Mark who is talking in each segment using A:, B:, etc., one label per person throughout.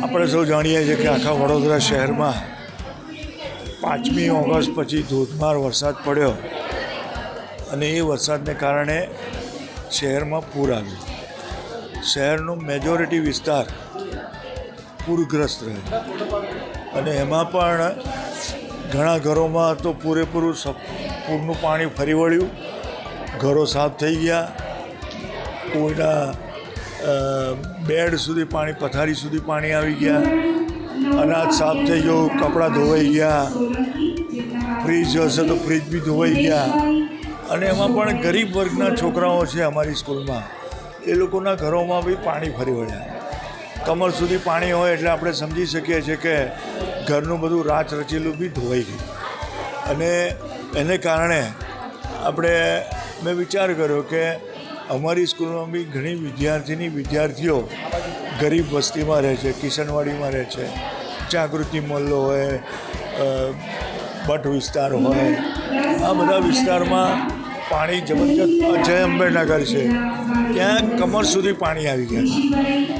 A: આપણે સૌ જાણીએ છીએ કે આખા વડોદરા શહેરમાં 5મી ઓગસ્ટ પછી ધોધમાર વરસાદ પડ્યો અને એ વરસાદને કારણે શહેરમાં પૂર આવ્યું. શહેરનો મેજોરિટી વિસ્તાર પૂરગ્રસ્ત રહ્યો અને એમાં પણ ઘણા ઘરોમાં તો પૂરેપૂરું પૂરનું પાણી ફરી વળ્યું. ઘરો સાફ થઈ ગયા, કોઈના બેડ સુધી પાણી, પથારી સુધી પાણી આવી ગયા, અનાજ સાફ થઈ ગયું, કપડાં ધોવાઈ ગયા, ફ્રીજ હશે તો ફ્રીજ બી ધોવાઈ ગયા. અને એમાં પણ ગરીબ વર્ગના છોકરાઓ છે અમારી સ્કૂલમાં, એ લોકોના ઘરોમાં બી પાણી ફરી વળ્યા. કમર સુધી પાણી હોય એટલે આપણે સમજી શકીએ છીએ કે ઘરનું બધું રાચ રચેલું બી ધોવાઈ ગયું. અને એને કારણે મેં વિચાર કર્યો કે અમારી સ્કૂલમાં બી ઘણી વિદ્યાર્થીઓ ગરીબ વસ્તીમાં રહે છે, કિશનવાડીમાં રહે છે, જાગૃતિ મહોલ્લો હોય, ભટ્ટ વિસ્તાર હોય, આ બધા વિસ્તારમાં પાણી જબરજસ્ત. જય અંબેનગર છે, ત્યાં કમર સુધી પાણી આવી ગયા.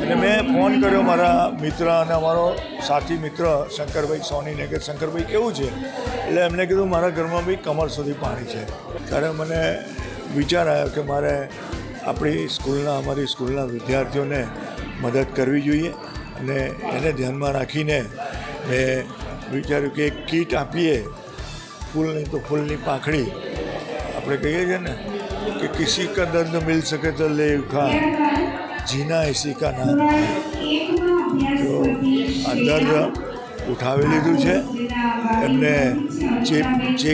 A: અને મેં ફોન કર્યો મારા મિત્ર અને અમારો સાથી મિત્ર શંકરભાઈ સોનીને કે શંકરભાઈ કેવું છે, એટલે એમને કીધું મારા ઘરમાં બી કમર સુધી પાણી છે. ત્યારે મને વિચાર આવ્યો કે મારે અમારી સ્કૂલના વિદ્યાર્થીઓને મદદ કરવી જોઈએ. અને એને ધ્યાનમાં રાખીને મેં વિચાર્યું કે એક કીટ આપીએ, ફૂલ નહીં તો ફૂલની પાંખડી. આપણે કહીએ છીએ ને કે કિસી કા દર્દ મિલ શકે તો લે ખા, જીના એસી કા નામ. તો આ દર્દ ઉઠાવી લીધું છે. એમને જે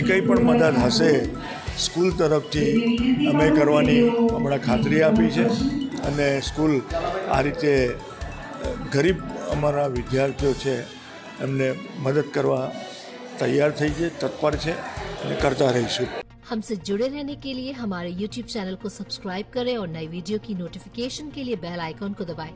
A: કંઈ પણ મદદ હશે સ્કૂલ તરફથી અમે કરવાની હમણાં ખાતરી આપી છે. અને સ્કૂલ આ રીતે ગરીબ અમારા વિદ્યાર્થીઓ છે એમને મદદ કરવા તૈયાર થઈ છે, તત્પર છે અને કરતા રહીશું.
B: हमसे जुड़े रहने के लिए हमारे YouTube चैनल को सब्सक्राइब करें और नई वीडियो की नोटिफिकेशन के लिए बेल आइकॉन को दबाएं.